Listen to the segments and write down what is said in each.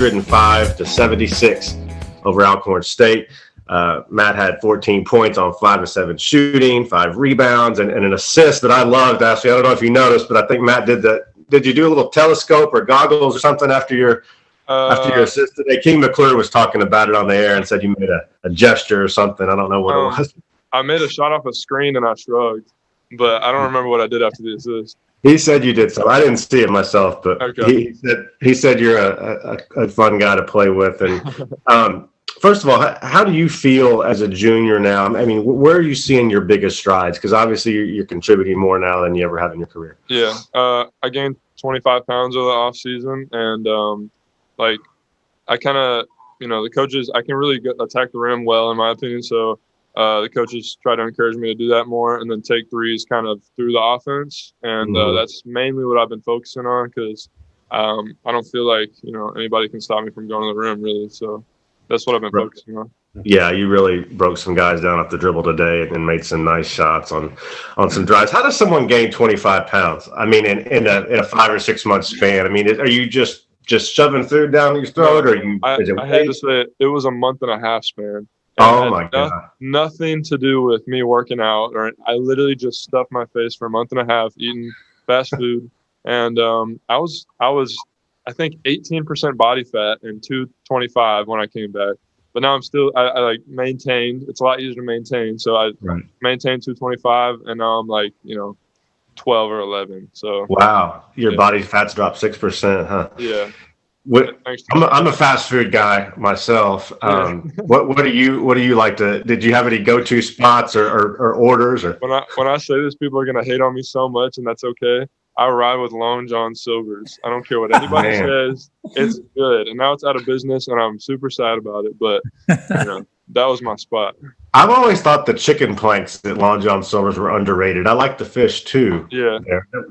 105-76 over Alcorn State. Matt had 14 points on 5 of 7 shooting, 5 rebounds, and an assist that I loved. Ashley, I don't know if you noticed, but I think Matt did that. Did you do a little telescope or goggles or something after your assist today? King McClure was talking about it on the air and said you made a gesture or something. I don't know what it was. I made a shot off a screen and I shrugged, but I don't remember what I did after the assist. He said you did something. I didn't see it myself, but okay. he said you're a fun guy to play with. And first of all, how do you feel as a junior now? I mean, where are you seeing your biggest strides? Because obviously you're contributing more now than you ever have in your career. Yeah, I gained 25 pounds over the off season, and I kind of, the coaches, I can really attack the rim well in my opinion. So the coaches try to encourage me to do that more, and then take threes kind of through the offense, and that's mainly what I've been focusing on because I don't feel like anybody can stop me from going to the rim really. So that's what I've been focusing on. Yeah, you really broke some guys down off the dribble today and made some nice shots on some drives. How does someone gain 25 pounds? I mean, in a 5 or 6 month span. I mean, are you just shoving food down your throat, or I hate to say it was a month and a half span. Oh my God! Nothing to do with me working out, or I literally just stuffed my face for a month and a half eating fast food, and I was I think 18% body fat and 225 when I came back. But now I'm still I maintained. It's a lot easier to maintain, so I maintained 225, and now I'm 12 or 11. So wow, your body fat's dropped 6%, huh? Yeah. I'm a fast food guy myself. What do you like to? Did you have any go-to spots or orders? Or when I say this, people are gonna hate on me so much, and that's okay. I ride with Lone John Silver's. I don't care what anybody says. It's good, and now it's out of business, and I'm super sad about it. But that was my spot. I've always thought the chicken planks at Long John Silver's were underrated. I like the fish too. Yeah.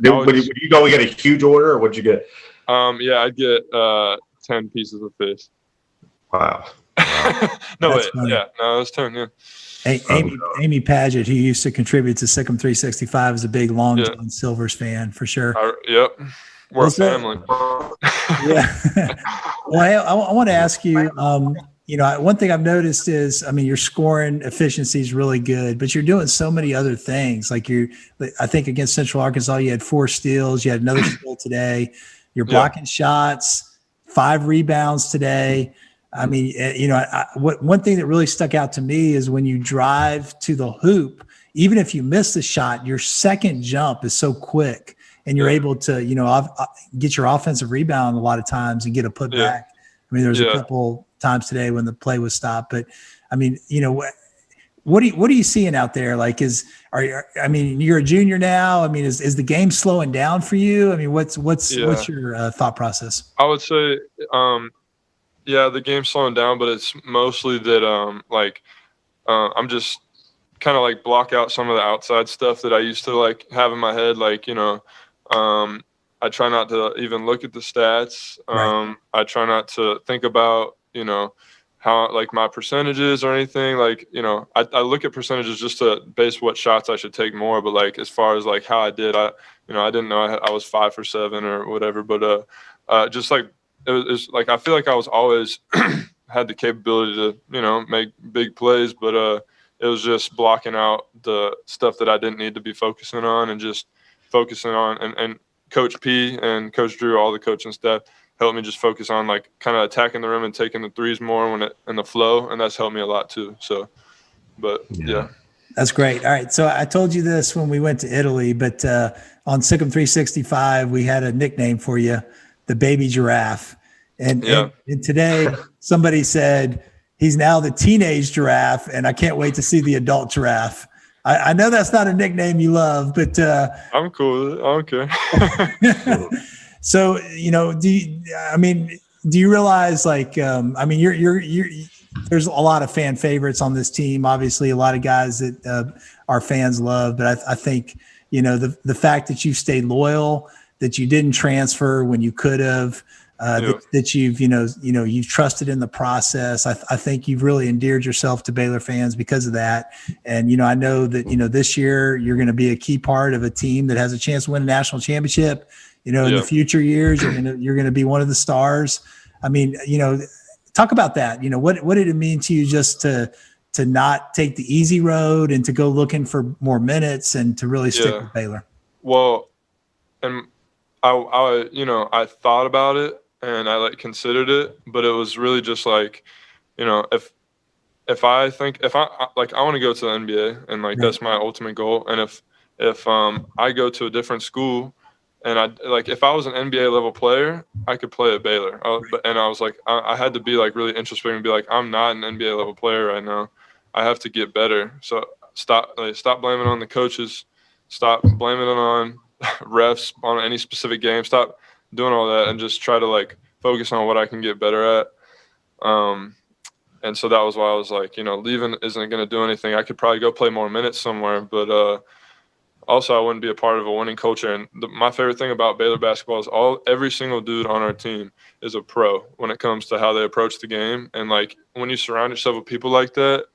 Would you go and get a huge order, or what'd you get? Yeah, I'd get 10 pieces of fish. Wow. No, it was 10. Yeah. Hey, Amy Paget, who used to contribute to Sikkim 365, is a big Long John Silver's fan for sure. Yep. We're a family. Yeah. Well, I want to ask you, one thing I've noticed is, your scoring efficiency is really good, but you're doing so many other things. I think against Central Arkansas, you had 4 steals. You had another steal today. You're blocking shots, 5 rebounds today. One thing that really stuck out to me is when you drive to the hoop, even if you miss the shot, your second jump is so quick, and you're able to, get your offensive rebound a lot of times and get a putback. There's a couple times today when the play was stopped, but what are you seeing out there? You're a junior now. Is the game slowing down for you? What's your thought process? I would say, the game's slowing down, but it's mostly that I'm just kind of block out some of the outside stuff that I used to have in my head. I try not to even look at the stats. I try not to think about how my percentages or anything. I look at percentages just to base what shots I should take more. But as far as how I did, I didn't know I was 5 for 7 or whatever. But it was I feel like I was always had the capability to make big plays, but it was just blocking out the stuff that I didn't need to be focusing on, and just focusing on and Coach P and Coach Drew, all the coaching staff, helped me just focus on kind of attacking the rim and taking the threes more in the flow, and that's helped me a lot too. So, but yeah. That's great. All right, so I told you this when we went to Italy, but on Sikkim 365, we had a nickname for you, the Baby Giraffe, and today somebody said he's now the teenage giraffe, and I can't wait to see the adult giraffe. I know that's not a nickname you love, but I'm cool with it. I don't care. So, do you realize you're there's a lot of fan favorites on this team, obviously a lot of guys that our fans love, but I think, the fact that you stayed loyal, that you didn't transfer when you could have, that you've trusted in the process. I think you've really endeared yourself to Baylor fans because of that. And, I know that, this year you're going to be a key part of a team that has a chance to win a national championship. In the future years, you're going to be one of the stars. I mean, talk about that. What did it mean to you just to not take the easy road and to go looking for more minutes and to really stick with Baylor? Well, and I thought about it and I considered it, but it was really just if I want to go to the NBA and Right. that's my ultimate goal. And if I go to a different school and if I was an NBA level player, I could play at Baylor. And I was I had to be really introspective and be I'm not an NBA level player right now. I have to get better. So stop blaming on the coaches. Stop blaming it on refs on any specific game. Stop doing all that and just try to focus on what I can get better at. And so that was why I was leaving isn't going to do anything. I could probably go play more minutes somewhere, but also I wouldn't be a part of a winning culture. And my favorite thing about Baylor basketball is every single dude on our team is a pro when it comes to how they approach the game. And when you surround yourself with people like that,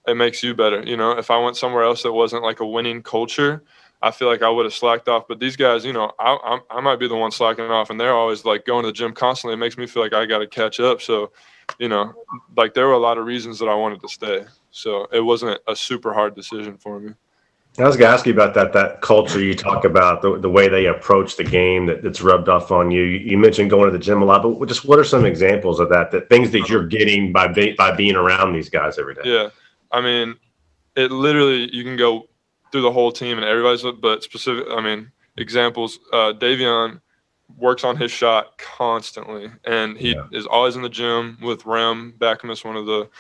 it makes you better. If I went somewhere else that wasn't a winning culture, I feel I would have slacked off. But these guys, I might be the one slacking off, and they're always going to the gym constantly. It makes me feel I got to catch up. So, there were a lot of reasons that I wanted to stay. So it wasn't a super hard decision for me. I was going to ask you about that culture you talk about, the way they approach the game that's rubbed off on you. You mentioned going to the gym a lot, but just what are some examples of that things that you're getting by being around these guys every day? Yeah. I mean, it literally, you can go through the whole team and everybody's, but specific, examples, Davion works on his shot constantly, and he is always in the gym with Rem Backamus, one of the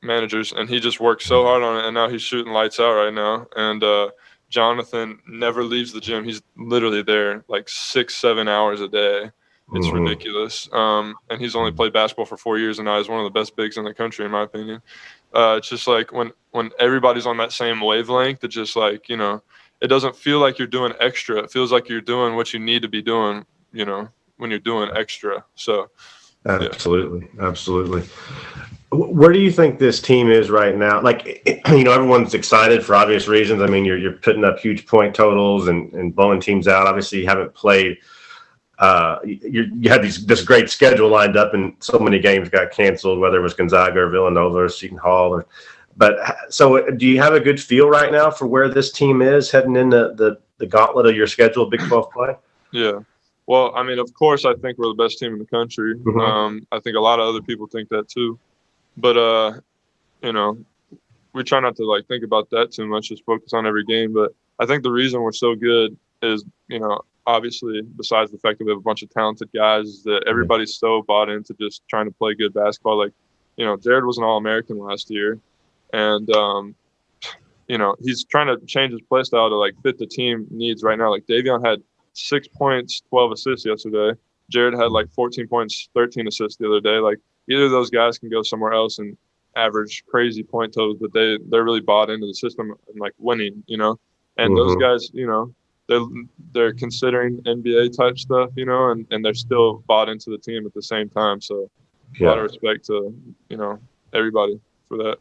managers, and he just works so hard on it, and now he's shooting lights out right now. And Jonathan never leaves the gym. He's literally there 6-7 hours a day. It's ridiculous. And he's only played basketball for 4 years, and now he's one of the best bigs in the country, in my opinion. It's just when everybody's on that same wavelength, it just it doesn't feel like you're doing extra. It feels like you're doing what you need to be doing, when you're doing extra. So absolutely. Where do you think this team is right now? Everyone's excited for obvious reasons. I mean, you're putting up huge point totals and blowing teams out. Obviously, you haven't played. You had this great schedule lined up, and so many games got canceled, whether it was Gonzaga or Villanova or Seton Hall. So do you have a good feel right now for where this team is heading into the gauntlet of your schedule, Big 12 play? Yeah. Well, I mean, of course, I think we're the best team in the country. I think a lot of other people think that too. But, we try not to think about that too much, just focus on every game. But I think the reason we're so good is, obviously, besides the fact that we have a bunch of talented guys, is that everybody's so bought into just trying to play good basketball. Jared was an All-American last year, and, he's trying to change his play style to fit the team needs right now. Davion had 6 points, 12 assists yesterday. Jared had 14 points, 13 assists the other day. Either of those guys can go somewhere else and average crazy point totals, but they're really bought into the system and winning, And those guys, they're considering NBA type stuff, and they're still bought into the team at the same time. So a lot of respect to, everybody for that.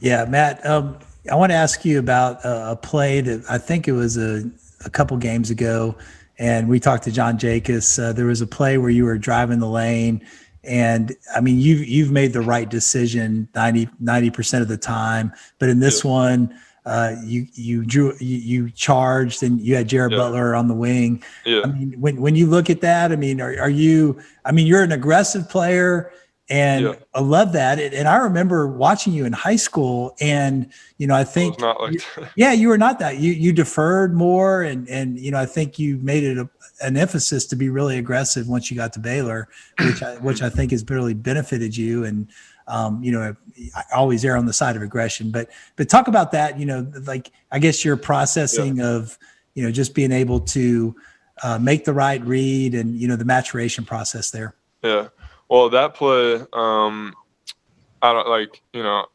Yeah, Matt, I want to ask you about a play that I think it was a couple games ago, and we talked to John Jacobs. There was a play where you were driving the lane, and I mean, you've made the right decision 90% of the time, but in this one, you charged and you had Jared Butler on the wing. Yeah. I mean, when you look at that, I mean, are you? I mean, you're an aggressive player. And I love that. And I remember watching you in high school, and, I think, you were not that. You deferred more. And I think you made it an emphasis to be really aggressive once you got to Baylor, which I think has really benefited you. And, I always err on the side of aggression, but talk about that, I guess your processing of, just being able to make the right read and, the maturation process there. Yeah. Well, that play, I don't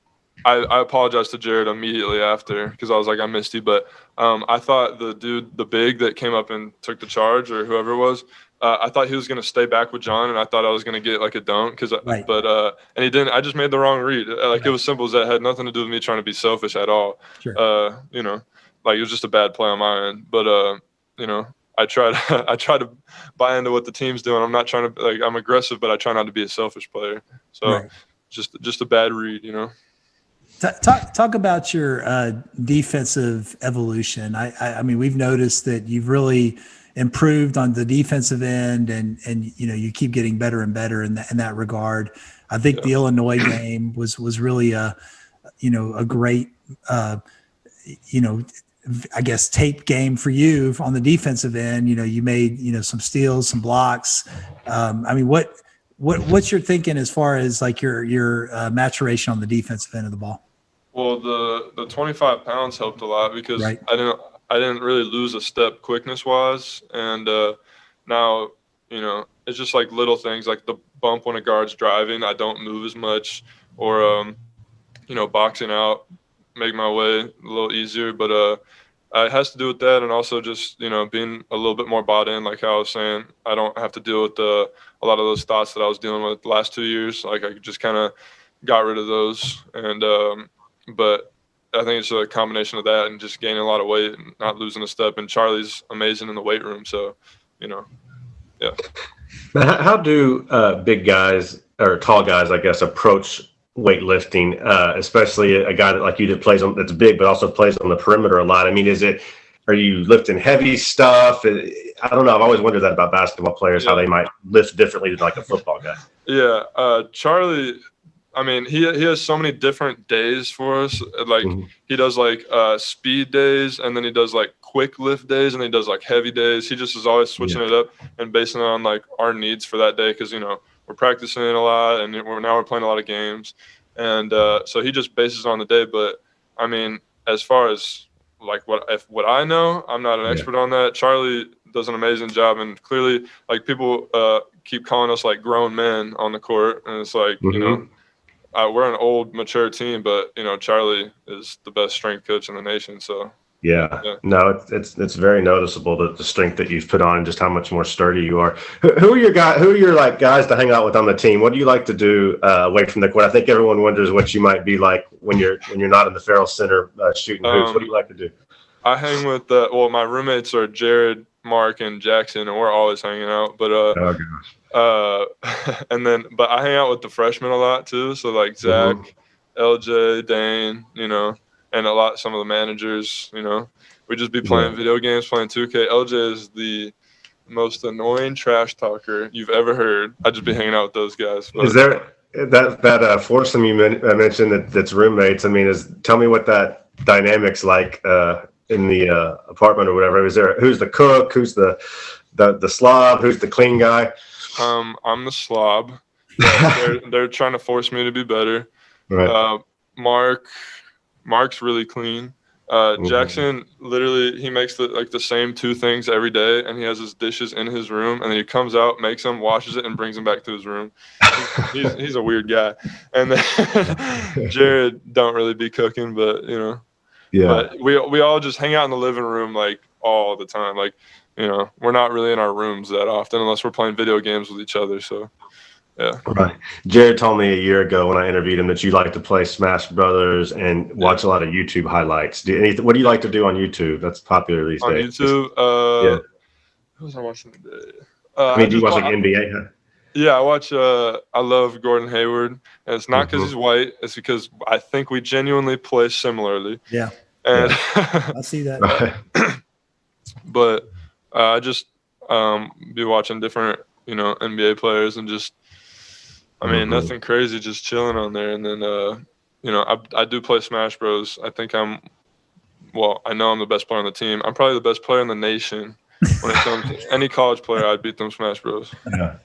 I apologized to Jared immediately after because I was I missed you. But I thought the big that came up and took the charge or whoever it was, I thought he was going to stay back with John, and I thought I was going to get a dunk and he didn't. I just made the wrong read. It was simple as that. It had nothing to do with me trying to be selfish at all. Sure. It was just a bad play on my end. But I try to buy into what the team's doing. I'm not trying to, like, I'm aggressive, but I try not to be a selfish player. So Right. just a bad read, you know. Talk about your defensive evolution. I mean, we've noticed that you've really improved on the defensive end, and you know, you keep getting better and better in that regard. I think the Illinois game was really a great I guess tape game for you on the defensive end. You know, you made some steals, some blocks. I mean, what's your thinking as far as like your maturation on the defensive end of the ball? Well, the 25 pounds helped a lot because Right. I didn't really lose a step quickness wise, and now it's just like little things like the bump when a guard's driving. I don't move as much, or boxing out, make my way a little easier. But it has to do with that, and also just being a little bit more bought in. Like how I was saying, I don't have to deal with a lot of those thoughts that I was dealing with the last 2 years. Like I just kind of got rid of those, and but I think it's a combination of that and just gaining a lot of weight and not losing a step. And Charlie's amazing in the weight room, so yeah. How do big guys or tall guys, I guess, approach weightlifting, especially a guy that like you that plays on that's big but also plays on the perimeter a lot? I mean, are you lifting heavy stuff? I don't know. I've always wondered that about basketball players, how they might lift differently than like a football guy. Yeah, Charlie. I mean, he has so many different days for us. Like he does like speed days, and then he does like quick lift days, and he does like heavy days. He just is always switching it up and basing it on like our needs for that day, because we're practicing a lot, and we're playing a lot of games, and so he just bases on the day. But I mean, as far as like what I know, I'm not an expert on that. Charlie does an amazing job, and clearly, like people keep calling us like grown men on the court, and it's like we're an old, mature team, but Charlie is the best strength coach in the nation. So no, it's very noticeable the strength that you've put on and just how much more sturdy you are. Who are your guys? Who are your like guys to hang out with on the team? What do you like to do away from the court? I think everyone wonders what you might be like when you're not in the Farrell Center shooting hoops. What do you like to do? I hang with my roommates are Jared, Mark, and Jackson, and we're always hanging out. But but I hang out with the freshmen a lot too. So like Zach, LJ, Dane, and some of the managers. We just be playing video games, playing 2K. LJ is the most annoying trash talker you've ever heard. I just be hanging out with those guys. But, is there that foursome you mentioned that's roommates? I mean, tell me what that dynamic's like in the apartment or whatever. Who's the cook? Who's the slob? Who's the clean guy? I'm the slob. They're trying to force me to be better. Right. Mark's really clean. Jackson, literally, he makes the same two things every day, and he has his dishes in his room, and then he comes out, makes them, washes it, and brings them back to his room. He's a weird guy. And then Jared don't really be cooking, but But we all just hang out in the living room like all the time. Like we're not really in our rooms that often unless we're playing video games with each other. So. Yeah. Right. Jared told me a year ago when I interviewed him that you like to play Smash Brothers and watch a lot of YouTube highlights. What do you like to do on YouTube? That's popular these days. On YouTube, who was I watching today? Do you watch like NBA? Huh? Yeah, I watch. I love Gordon Hayward, and it's not because he's white. It's because I think we genuinely play similarly. Yeah. And I see that. But I just be watching different, NBA players and just. I mean, nothing crazy, just chilling on there. And then, I do play Smash Bros. I think I know I'm the best player on the team. I'm probably the best player in the nation. When it comes to any college player, I'd beat them Smash Bros. Yeah.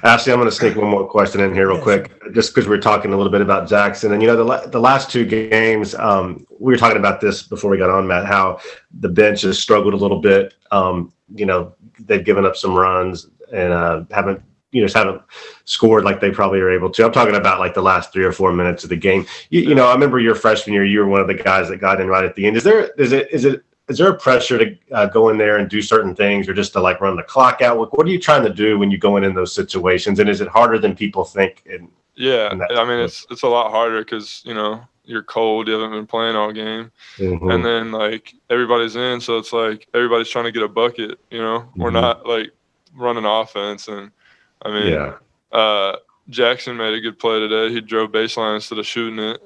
Ashley, I'm going to sneak one more question in here real quick, just because we're talking a little bit about Jackson. And, the last two games, we were talking about this before we got on, Matt, how the bench has struggled a little bit. They've given up some runs and haven't scored like they probably are able to. I'm talking about like the last 3 or 4 minutes of the game. I remember your freshman year, you were one of the guys that got in right at the end. Is there a pressure to go in there and do certain things, or just to like run the clock out? What are you trying to do when you go in those situations? And is it harder than people think? I mean, it's a lot harder because, you're cold, you haven't been playing all game, Mm-hmm. and then like everybody's in, so it's like everybody's trying to get a bucket. We're not like running offense, and I mean, Jackson made a good play today. He drove baseline instead of shooting it.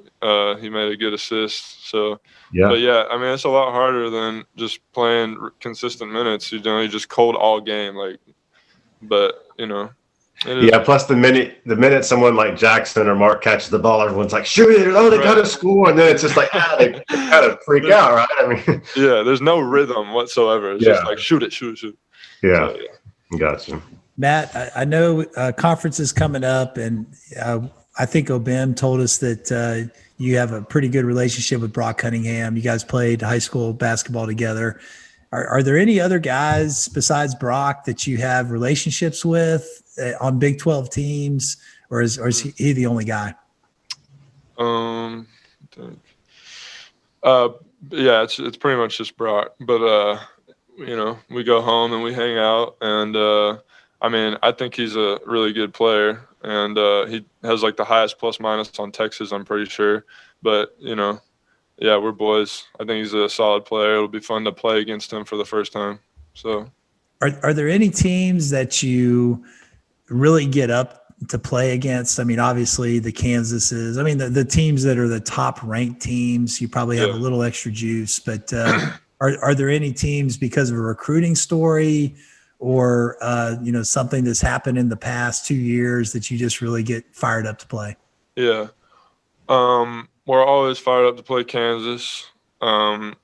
He made a good assist. So, but yeah, I mean, it's a lot harder than just playing consistent minutes. You just cold all game, like. But plus the minute someone like Jackson or Mark catches the ball, everyone's like, shoot it! Oh, they gotta score, and then it's just like, they kind of freak out, right? I mean, there's no rhythm whatsoever. It's just like shoot it. Yeah, so, gotcha. Matt, I know conference is coming up, and I think Obem told us that you have a pretty good relationship with Brock Cunningham. You guys played high school basketball together. Are there any other guys besides Brock that you have relationships with on Big 12 teams, or is he the only guy? Yeah, it's pretty much just Brock. But we go home and we hang out, and I mean, I think he's a really good player, and he has like the highest plus minus on Texas, I'm pretty sure. But yeah, we're boys. I think he's a solid player. It'll be fun to play against him for the first time. So, are there any teams that you really get up to play against? I mean, obviously the Kansases. I mean, the teams that are the top ranked teams, you probably have a little extra juice. But are there any teams because of a recruiting story or something that's happened in the past 2 years that you just really get fired up to play? Yeah. We're always fired up to play Kansas. I'm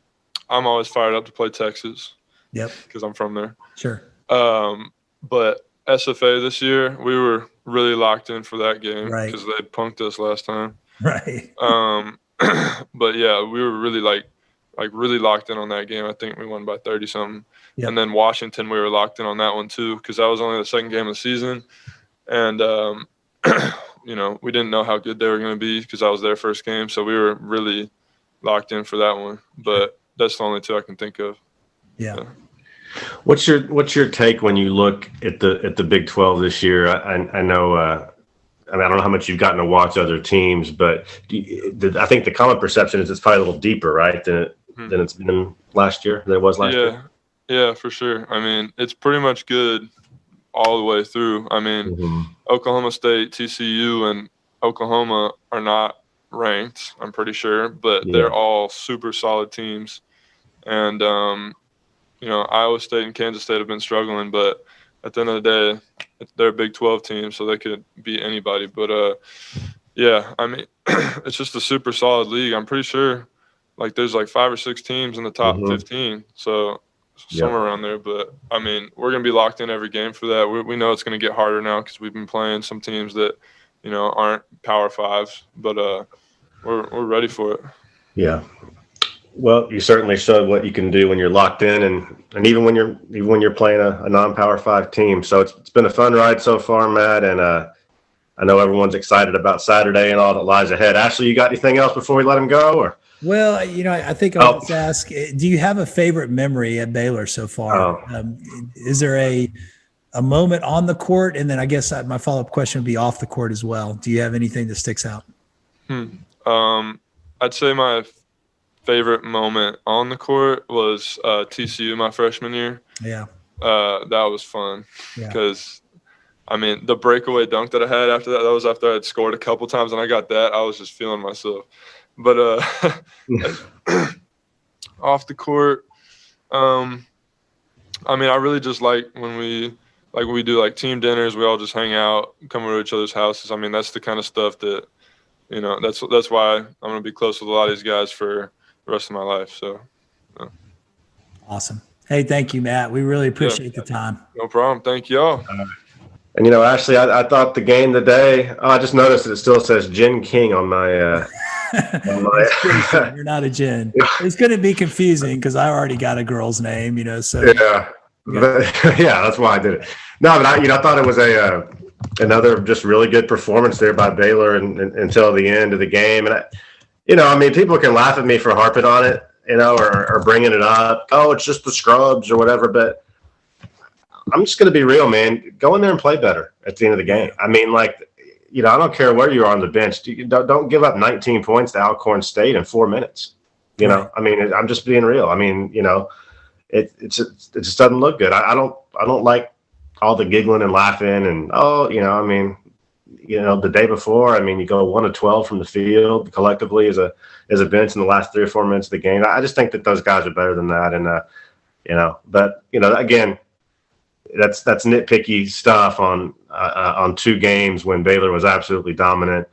always fired up to play Texas. Yep. Because I'm from there. Sure. But SFA this year, we were really locked in for that game because they punked us last time. Right. But yeah, we were really really locked in on that game. I think we won by 30 something. Yep. And then Washington, we were locked in on that one too because that was only the second game of the season, and we didn't know how good they were going to be because that was their first game. So we were really locked in for that one. But that's the only two I can think of. Yeah. What's your take when you look at the Big 12 this year? I know. I don't know how much you've gotten to watch other teams, but I think the common perception is it's probably a little deeper, right, than it's been last year. Than it was last year. Yeah, for sure. I mean, it's pretty much good all the way through. I mean, Oklahoma State, TCU, and Oklahoma are not ranked, I'm pretty sure, but they're all super solid teams. And, Iowa State and Kansas State have been struggling, but at the end of the day, they're a Big 12 team, so they could beat anybody. But, yeah, I mean, it's just a super solid league. I'm pretty sure, there's 5 or 6 teams in the top 15, so somewhere around there. But, I mean, we're going to be locked in every game for that. We know it's going to get harder now because we've been playing some teams that, aren't Power 5s. But we're ready for it. Yeah. Well, you certainly showed what you can do when you're locked in, and even when you're playing a non-Power 5 team. So it's been a fun ride so far, Matt, and I know everyone's excited about Saturday and all that lies ahead. Ashley, you got anything else before we let him go? Or well, I think I'll just ask: do you have a favorite memory at Baylor so far? Is there a moment on the court, and then I guess my follow-up question would be off the court as well. Do you have anything that sticks out? I'd say my favorite moment on the court was TCU my freshman year. Yeah. That was fun because, I mean, the breakaway dunk that I had after that was after I had scored a couple times and I got that. I was just feeling myself. But off the court, I mean, I really just like when we do team dinners, we all just hang out, come over to each other's houses. I mean, that's the kind of stuff that, that's why I'm going to be close with a lot of these guys for the rest of my life. So awesome. Hey, thank you, Matt. We really appreciate the time. No problem. Thank y'all. And Ashley, I thought the game today, I just noticed that it still says Jen King on my You're not a Jen. It's going to be confusing because I already got a girl's name, so that's why I did it. No, but I thought it was another just really good performance there by Baylor until the end of the game. And I mean, people can laugh at me for harping on it, or bringing it up. Oh, it's just the scrubs or whatever. But I'm just going to be real, man. Go in there and play better at the end of the game. I mean, I don't care where you are on the bench. Don't give up 19 points to Alcorn State in 4 minutes. I mean, I'm just being real. I mean, it just doesn't look good. I don't like all the giggling and laughing and the day before, I mean, you go 1 of 12 from the field collectively as a bench in the last 3 or 4 minutes of the game. I just think that those guys are better than that. And but again, that's nitpicky stuff on 2 games when Baylor was absolutely dominant.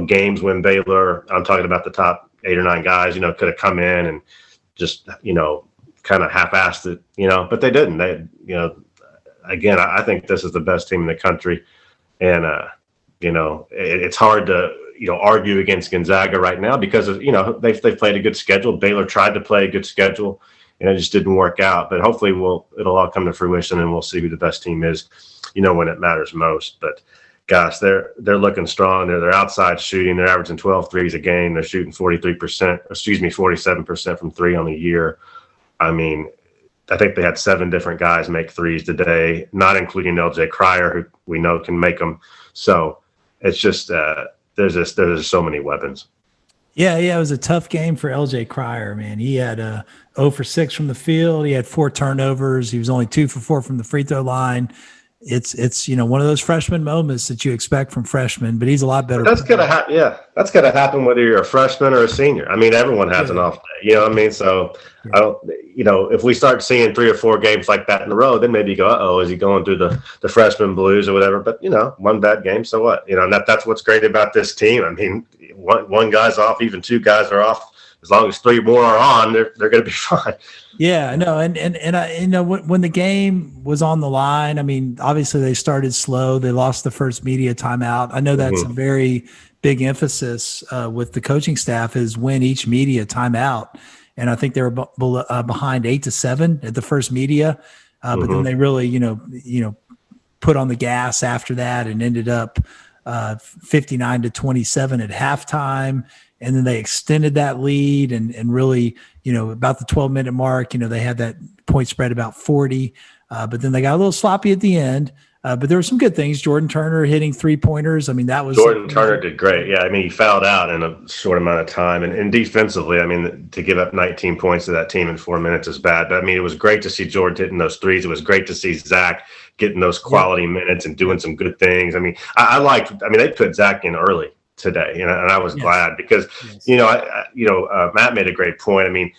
Games when Baylor, I'm talking about the top 8 or 9 guys, could have come in and just kind of half-assed it, but they didn't. Again, I think this is the best team in the country. And, it's hard to, argue against Gonzaga right now because of, they've played a good schedule. Baylor tried to play a good schedule and it just didn't work out. But hopefully it'll all come to fruition and we'll see who the best team is, when it matters most. But gosh, they're looking strong. They're outside shooting. They're averaging 12 threes a game. They're shooting 47% from 3 on the year. I mean, I think they had 7 different guys make threes today, not including LJ Cryer, who we know can make them. So it's just there's just so many weapons. Yeah, it was a tough game for LJ Cryer, man. He had 0 for 6 from the field. He had 4 turnovers. He was only 2 for 4 from the free throw line. It's one of those freshman moments that you expect from freshmen, but he's a lot better. That's gonna happen. Yeah, that's gonna happen whether you're a freshman or a senior. I mean, everyone has an off day. You know what I mean? So I don't. If we start seeing 3 or 4 games like that in a row, then maybe you go, uh-oh, is he going through the freshman blues or whatever? But one bad game, so what? And that's what's great about this team. I mean, one guy's off, even 2 guys are off. As long as 3 more are on, they're going to be fine. Yeah, no, and when the game was on the line, I mean, obviously they started slow. They lost the first media timeout. I know that's a very big emphasis with the coaching staff is win each media timeout. And I think they were behind 8-7 at the first media, but then they really, put on the gas after that and ended up 59-27 at halftime. And then they extended that lead and really, about the 12-minute mark, they had that point spread about 40. But then they got a little sloppy at the end. But there were some good things. Jordan Turner hitting 3-pointers. I mean, that was Jordan Turner did great. Yeah, I mean, he fouled out in a short amount of time. And defensively, I mean, to give up 19 points to that team in 4 minutes is bad. But I mean, it was great to see Jordan hitting those threes. It was great to see Zach getting those quality minutes and doing some good things. I mean, they put Zach in early today, and I was glad because Matt made a great point. I mean,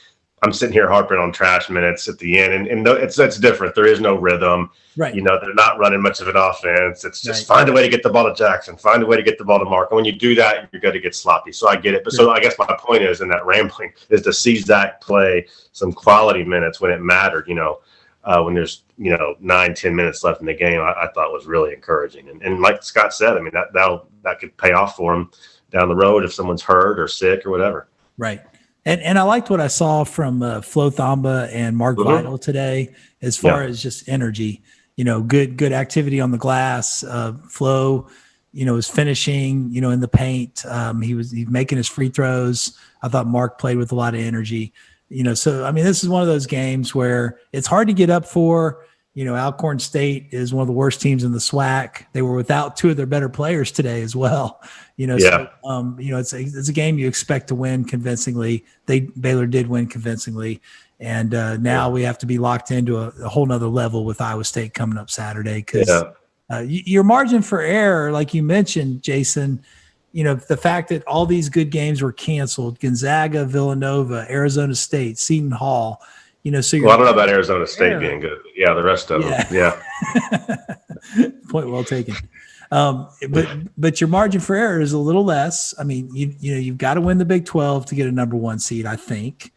I'm sitting here harping on trash minutes at the end, and it's different. There is no rhythm, right? They're not running much of an offense. It's just find a way to get the ball to Jackson, find a way to get the ball to Mark. And when you do that, you're going to get sloppy. So I get it, but so I guess my point is in that rambling is to see Zach play some quality minutes when it mattered. When there's 9-10 minutes left in the game, I thought was really encouraging. And like Scott said, I mean that could pay off for him down the road if someone's hurt or sick or whatever. Right. And I liked what I saw from Flo Thamba and Mark Vital today as far as just energy. Good activity on the glass. Flo, was finishing, in the paint. He's making his free throws. I thought Mark played with a lot of energy. So, I mean, this is one of those games where it's hard to get up for. Alcorn State is one of the worst teams in the SWAC. They were without 2 of their better players today as well. So, it's a game you expect to win convincingly. Baylor did win convincingly. And now we have to be locked into a whole nother level with Iowa State coming up Saturday. Because your margin for error, like you mentioned, Jason, the fact that all these good games were canceled, Gonzaga, Villanova, Arizona State, Seton Hall, so I don't know about Arizona State being good. Yeah, the rest of them. Yeah. Point well taken. But your margin for error is a little less. I mean, you've got to win the Big 12 to get a number 1 seed, I think.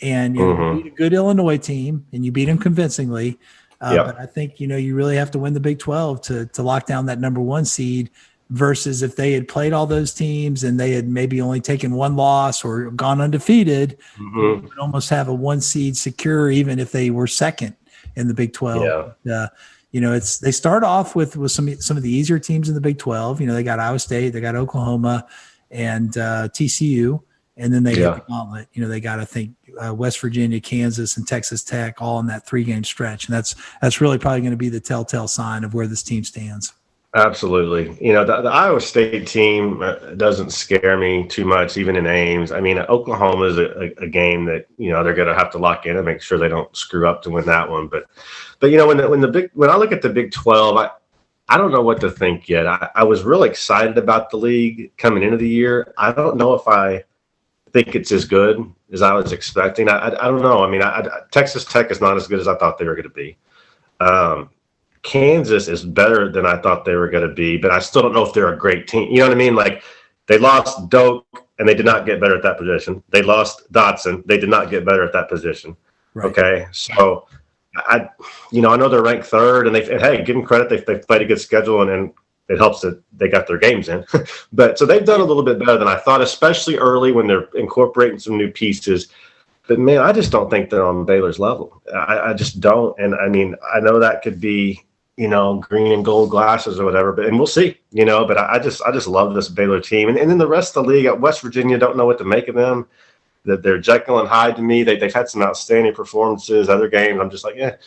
And you beat a good Illinois team, and you beat them convincingly. But I think, you really have to win the Big 12 to lock down that number 1 seed. Versus if they had played all those teams and they had maybe only taken 1 loss or gone undefeated, you would almost have a 1 seed secure, even if they were second in the Big 12. They start off with some of the easier teams in the Big 12. They got Iowa State, they got Oklahoma, and TCU, and then they hit the gauntlet. They got, I think, West Virginia, Kansas, and Texas Tech all in that 3-game stretch, and that's really probably going to be the telltale sign of where this team stands. Absolutely. The Iowa State team doesn't scare me too much, even in Ames. I mean, Oklahoma is a game that, they're going to have to lock in and make sure they don't screw up to win that one. But when I look at the Big 12, I don't know what to think yet. I was really excited about the league coming into the year. I don't know if I think it's as good as I was expecting. I don't know. I mean, Texas Tech is not as good as I thought they were going to be. Kansas is better than I thought they were going to be, but I still don't know if they're a great team. You know what I mean? Like, they lost Doak, and they did not get better at that position. They lost Dotson. They did not get better at that position. Right. Okay, so I know they're ranked third, and hey, give them credit. They've played a good schedule, and it helps that they got their games in. But so they've done a little bit better than I thought, especially early when they're incorporating some new pieces. But man, I just don't think they're on Baylor's level. I just don't. And I mean, I know that could be, green and gold glasses or whatever, and we'll see, but I just love this Baylor team. And then the rest of the league at West Virginia, don't know what to make of them. That they're Jekyll and Hyde to me. They've had some outstanding performances, other games. I'm just like, yeah.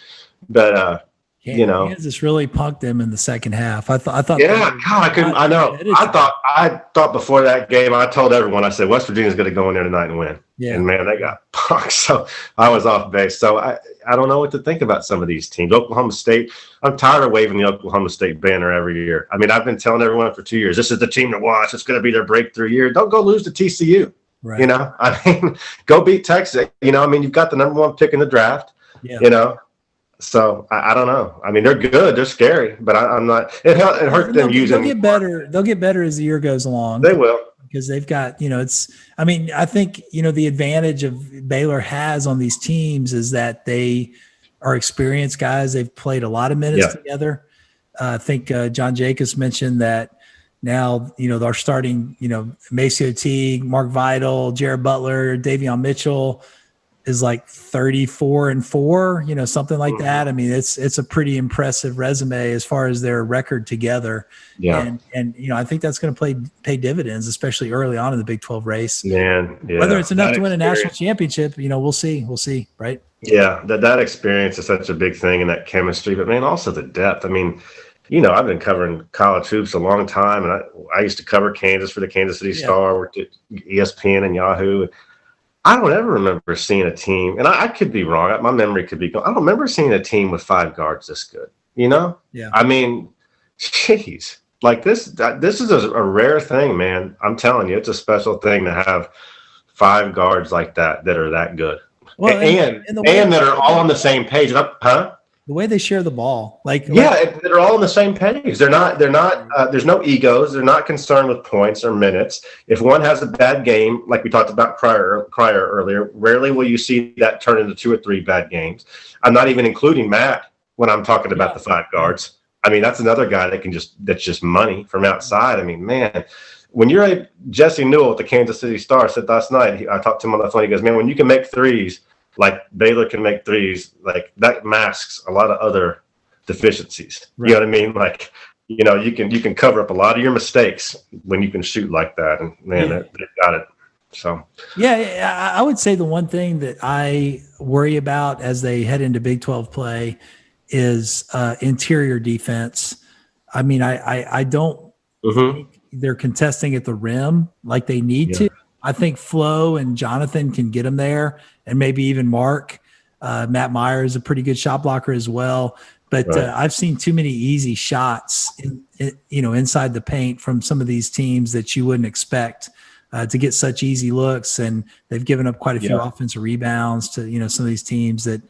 But Kansas really punked them in the second half. I thought. Yeah, God, I couldn't. I know. I thought before that game, I told everyone, I said West Virginia's going to go in there tonight and win. Yeah. And man, they got punked. So I was off base. So I don't know what to think about some of these teams. Oklahoma State. I'm tired of waving the Oklahoma State banner every year. I mean, I've been telling everyone for 2 years, this is the team to watch. It's going to be their breakthrough year. Don't go lose to TCU. Right. I mean, go beat Texas. I mean, you've got the number one pick in the draft. Yeah. So I don't know. I mean, they're good. They're scary, but I'm not. It hurts them using. They'll get better. They'll get better as the year goes along. They will, because they've got. I mean, I think the advantage of Baylor has on these teams is that they are experienced guys. They've played a lot of minutes together. I think John Jacobs mentioned that now. They're starting. Maceo Teague, Mark Vidal, Jared Butler, Davion Mitchell is like 34-4, something like that. I mean, it's a pretty impressive resume as far as their record together. Yeah. And I think that's going to pay dividends, especially early on in the Big 12 race. Man, yeah. Whether it's enough to win a national championship, we'll see. We'll see, right? Yeah, that experience is such a big thing, and that chemistry, but man, also the depth. I mean, I've been covering college hoops a long time, and I used to cover Kansas for the Kansas City Star, worked at ESPN and Yahoo. I don't ever remember seeing a team, and I could be wrong. My memory could be gone. I don't remember seeing a team with 5 guards this good. Yeah. I mean, geez, like this is a rare thing, man. I'm telling you, it's a special thing to have 5 guards like that are that good, and that are all on the same page. The way they share the ball, they're all on the same page. They're not. There's no egos. They're not concerned with points or minutes. If one has a bad game, like we talked about Cryer earlier, rarely will you see that turn into 2 or 3 bad games. I'm not even including Matt when I'm talking about the 5 guards. I mean, that's another guy that's just money from outside. I mean, man, when you're Jesse Newell at the Kansas City Star said last night, I talked to him on the phone. He goes, man, when you can make threes like Baylor can make threes, like that masks a lot of other deficiencies. Right. You know what I mean? Like, you can cover up a lot of your mistakes when you can shoot like that. And man, they've got it. So I would say the one thing that I worry about as they head into Big 12 play is interior defense. I mean, I don't think they're contesting at the rim like they need to. I think Flo and Jonathan can get them there, and maybe even Mark. Matt Meyer is a pretty good shot blocker as well. But I've seen too many easy shots, inside the paint from some of these teams that you wouldn't expect to get such easy looks. And they've given up quite a few offensive rebounds to some of these teams that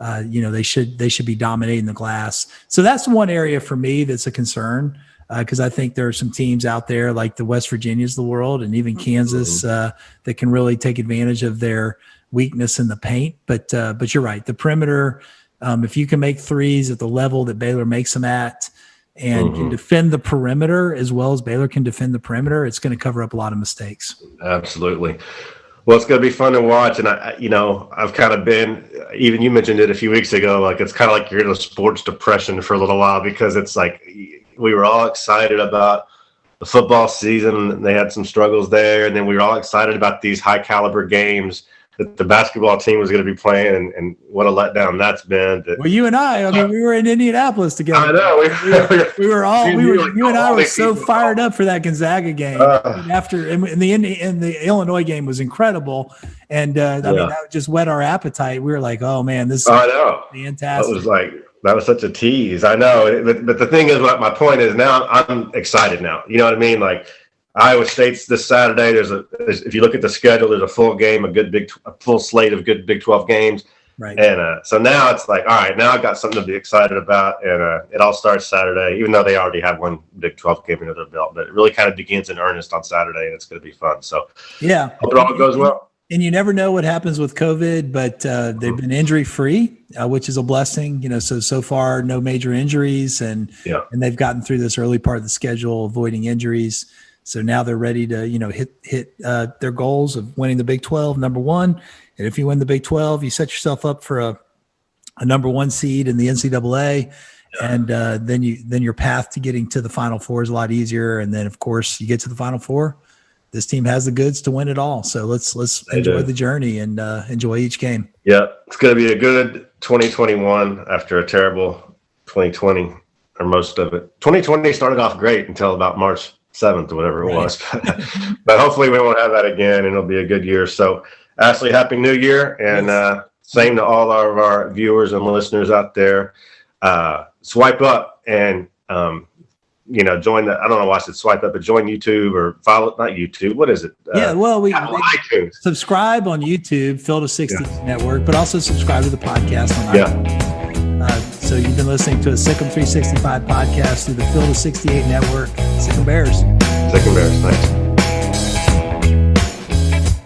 they should be dominating the glass. So that's one area for me that's a concern. Because I think there are some teams out there like the West Virginias of the world and even Kansas that can really take advantage of their weakness in the paint. But you're right. The perimeter, if you can make threes at the level that Baylor makes them at and can defend the perimeter as well as Baylor can defend the perimeter, it's going to cover up a lot of mistakes. Absolutely. Well, it's going to be fun to watch. And I've kind of been, even you mentioned it a few weeks ago, like it's kind of like you're in a sports depression for a little while because it's like, we were all excited about the football season. They had some struggles there. And then we were all excited about these high caliber games that the basketball team was going to be playing, and what a letdown that's been. Well, you and I mean, we were in Indianapolis together. I know. You and I were so fired up for that Gonzaga game. And the Illinois game was incredible. And I mean, that just whet our appetite. We were like, oh man, this is fantastic. That was such a tease. I know. But the thing is, what my point is now, I'm excited now. You know what I mean? Like, Iowa State's this Saturday. If you look at the schedule, there's a full game, a full slate of good Big 12 games. Right. And so now it's like, all right, now I've got something to be excited about. And it all starts Saturday, even though they already have one Big 12 game under their belt. But it really kind of begins in earnest on Saturday, and it's going to be fun. So yeah, hope it all goes well. And you never know what happens with COVID, but they've been injury free, which is a blessing. You know, so far no major injuries, and they've gotten through this early part of the schedule, avoiding injuries. So now they're ready to, hit their goals of winning the Big 12, number one. And if you win the Big 12, you set yourself up for a number one seed in the NCAA. And then your path to getting to the Final Four is a lot easier. And then, of course, you get to the Final Four. This team has the goods to win it all. So let's enjoy the journey and enjoy each game. Yeah, it's going to be a good 2021 after a terrible 2020, or most of it. 2020 started off great until about March 7th or whatever it was. But hopefully we won't have that again, and it'll be a good year. So, Ashley, Happy New Year. And same to all of our viewers and listeners out there. Swipe up and join the, I don't know why I said swipe up, but join YouTube or follow, not YouTube. What is it? We iTunes. Subscribe on YouTube, Phil to 60 Network, but also subscribe to the podcast on iTunes. So you've been listening to a Sikkim 365 podcast through the Phil to 68 Network. Sikkim Bears. Thanks.